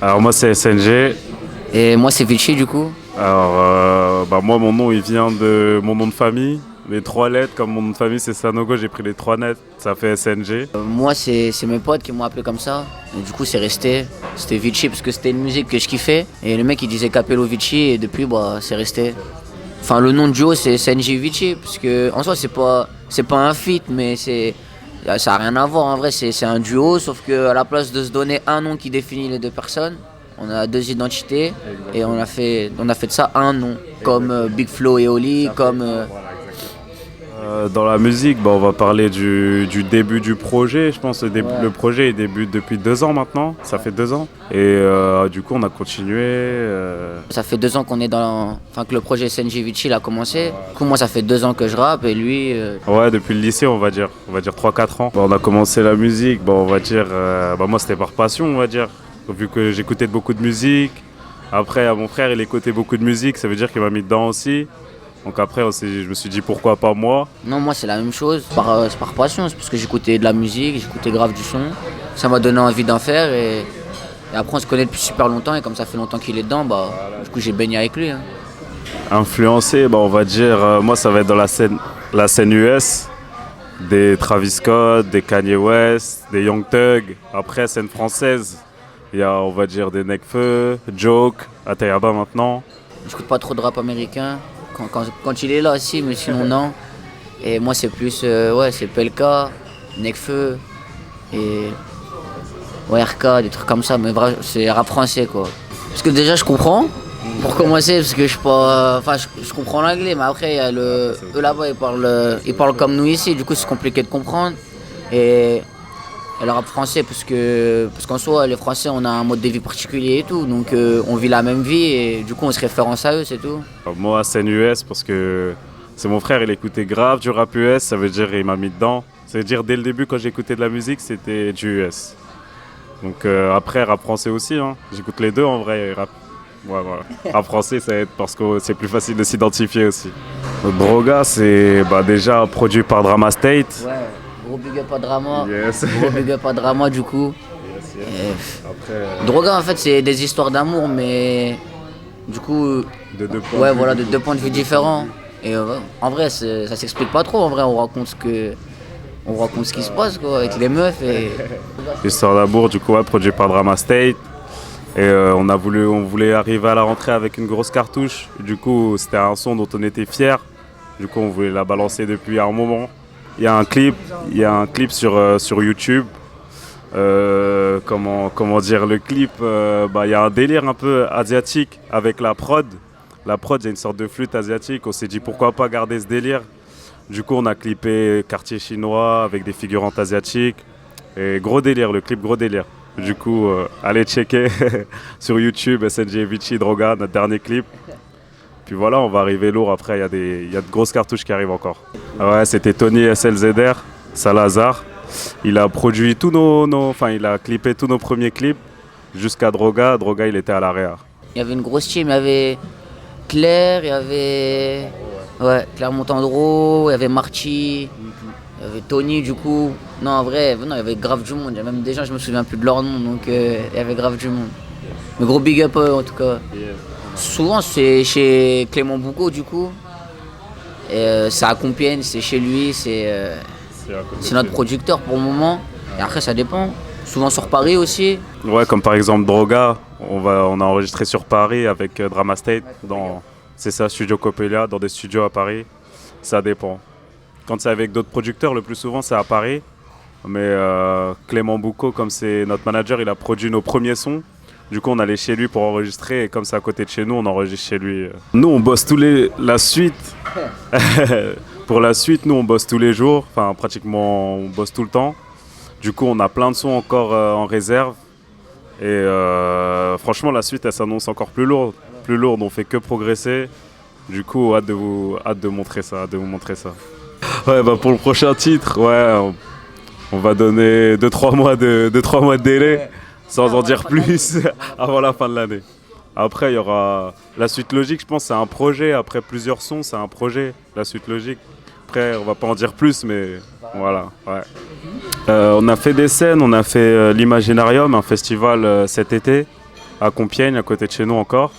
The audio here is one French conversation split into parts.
Alors moi c'est SNG. Et moi, c'est Vichy, du coup. Alors moi mon nom il vient de mon nom de famille. Les trois lettres, comme mon nom de famille c'est Sanogo, j'ai pris les trois lettres, ça fait SNG. Moi, c'est mes potes qui m'ont appelé comme ça. Et du coup, c'est resté. C'était Vichy parce que c'était une musique que je kiffais. Et le mec, il disait Capello Vichy. Et depuis, bah, c'est resté. Enfin, le nom de duo, c'est SNG Vichy. Parce que, en soi, c'est pas un feat, mais ça a rien à voir. En vrai, c'est un duo. Sauf qu'à la place de se donner un nom qui définit les deux personnes, on a deux identités. Et on a fait de ça un nom. Comme Big Flo et Oli, comme. Dans la musique, on va parler du début du projet. Je pense le projet il débute depuis 2 ans maintenant. Ça fait 2 ans. Et du coup, on a continué. Ça fait 2 ans qu'on est enfin, que le projet SNG Vichy il a commencé. Du coup, moi, ça fait 2 ans que je rappe et lui. Ouais, depuis le lycée, on va dire 3-4 ans. On a commencé la musique, on va dire. Moi, c'était par passion, on va dire. Vu que j'écoutais beaucoup de musique. Après, mon frère, il écoutait beaucoup de musique, ça veut dire qu'il m'a mis dedans aussi. Donc après, je me suis dit pourquoi pas moi. Non, moi c'est la même chose, c'est par passion, c'est parce que j'écoutais de la musique, j'écoutais grave du son. Ça m'a donné envie d'en faire et après on se connaît depuis super longtemps et comme ça fait longtemps qu'il est dedans, du coup j'ai baigné avec lui. Hein. Influencé, on va dire, moi ça va être dans la scène US, des Travis Scott, des Kanye West, des Young Thug. Après, scène française, il y a on va dire des Nekfeu, Joke, Atayaba maintenant. J'écoute pas trop de rap américain. Quand il est là, si, mais sinon non. Et moi, c'est plus, c'est PLK, Nekfeu et RK, des trucs comme ça, mais c'est rap français, quoi. Parce que déjà, je comprends, pour commencer, parce que je comprends l'anglais, mais après, il y a eux là-bas, ils parlent comme nous ici, du coup, c'est compliqué de comprendre. Et le rap français, parce qu'en soi, les Français, on a un mode de vie particulier et tout, donc on vit la même vie et du coup, on se référence à eux, c'est tout. Moi, scène US, parce que c'est mon frère, il écoutait grave du rap US, ça veut dire il m'a mis dedans. Ça veut dire dès le début, quand j'écoutais de la musique, c'était du US. Donc après, rap français aussi, hein. J'écoute les deux en vrai. Voilà. Rap français, ça aide parce que c'est plus facile de s'identifier aussi. Droga, c'est déjà produit par Drama State. Ouais. Gros big up à Drama. Yes. Gros big up à Drama du coup. Yes. Après, Droga en fait c'est des histoires d'amour mais du coup de deux points de deux points de vue différents. Et en vrai ça s'explique pas trop, en vrai on raconte ce qui se passe quoi avec les meufs et. Histoire d'amour du coup produit par Drama State. Et on voulait arriver à la rentrée avec une grosse cartouche. Du coup c'était un son dont on était fiers. Du coup on voulait la balancer depuis un moment. Il y a un clip sur YouTube. Comment dire le clip, il y a un délire un peu asiatique avec la prod. La prod, il y a une sorte de flûte asiatique. On s'est dit pourquoi pas garder ce délire. Du coup, on a clippé quartier chinois avec des figurantes asiatiques. Et gros délire, le clip gros délire. Du coup, allez checker sur YouTube SNG Vichy Droga, notre dernier clip. Puis voilà, on va arriver lourd. Après, il y a de grosses cartouches qui arrivent encore. Ouais, c'était Tony SLZR, Salazar. Il a produit il a clippé tous nos premiers clips jusqu'à Droga. Droga, il était à l'AREA. Il y avait une grosse team, il y avait Claire, il y avait Claire Montandreau, il y avait Marty, il y avait Tony du coup. Non, en vrai, il y avait grave du monde. Il y a même des gens, je me souviens plus de leur nom, donc il y avait grave du monde. Mais gros big up en tout cas. Souvent c'est chez Clément Boucaud du coup. Et c'est à Compiègne, c'est chez lui, c'est notre producteur pour le moment. Et après ça dépend. Souvent sur Paris aussi. Ouais, comme par exemple Droga, on a enregistré sur Paris avec Drama State, c'est ça, Studio Coppelia, dans des studios à Paris. Ça dépend. Quand c'est avec d'autres producteurs, le plus souvent c'est à Paris. Mais Clément Boucaud, comme c'est notre manager, il a produit nos premiers sons. Du coup, on allait chez lui pour enregistrer et comme c'est à côté de chez nous, on enregistre chez lui. Nous, on bosse la suite. Pour la suite, nous, on bosse tous les jours. Enfin, pratiquement, on bosse tout le temps. Du coup, on a plein de sons encore en réserve. Et franchement, la suite, elle s'annonce encore plus lourde. Plus lourde, on fait que progresser. Du coup, hâte de vous montrer ça, hâte de vous montrer ça. Ouais, pour le prochain titre, on va donner 2-3 mois de délai. Sans en dire plus avant la fin de l'année. Après, il y aura la suite logique, je pense, c'est un projet. Après plusieurs sons, c'est un projet, la suite logique. Après, on va pas en dire plus, mais voilà. Ouais. On a fait des scènes, on a fait l'Imaginarium, un festival cet été. à Compiègne, à côté de chez nous encore.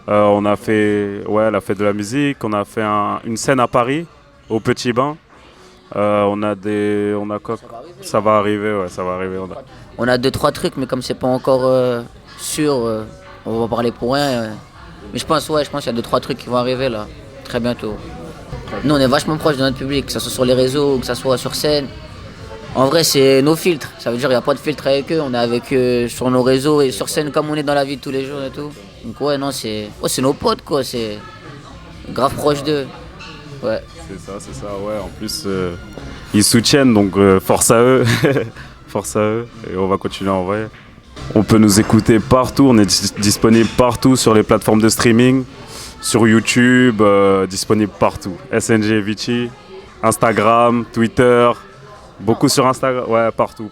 On a fait la fête de la musique, on a fait une scène à Paris, au Petit Bain. On a quoi? Ça va arriver, ouais, ça va arriver. On a 2-3 trucs, mais comme c'est pas encore sûr, on va parler pour rien. Mais je pense qu'il y a 2-3 trucs qui vont arriver là, très bientôt. Nous, on est vachement proche de notre public, que ce soit sur les réseaux, que ce soit sur scène. En vrai, c'est nos filtres. Ça veut dire qu'il n'y a pas de filtre avec eux. On est avec eux sur nos réseaux et sur scène comme on est dans la vie de tous les jours et tout. Donc ouais, non, c'est nos potes, quoi. C'est grave proche d'eux. Ouais. C'est ça, ouais. En plus, ils soutiennent, donc force à eux. Force à eux. Et on va continuer à envoyer. On peut nous écouter partout. On est disponible partout sur les plateformes de streaming. Sur YouTube, disponible partout. SNG Vichy, Instagram, Twitter. Beaucoup sur Instagram, ouais, partout.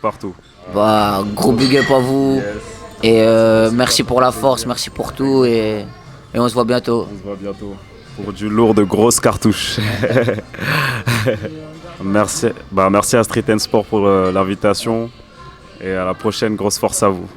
Bah, gros big up à vous. Yes. Et merci pour la force, merci pour tout. Et on se voit bientôt. Pour du lourd de grosses cartouches. Merci à Street & Sport pour l'invitation. Et à la prochaine, grosse force à vous.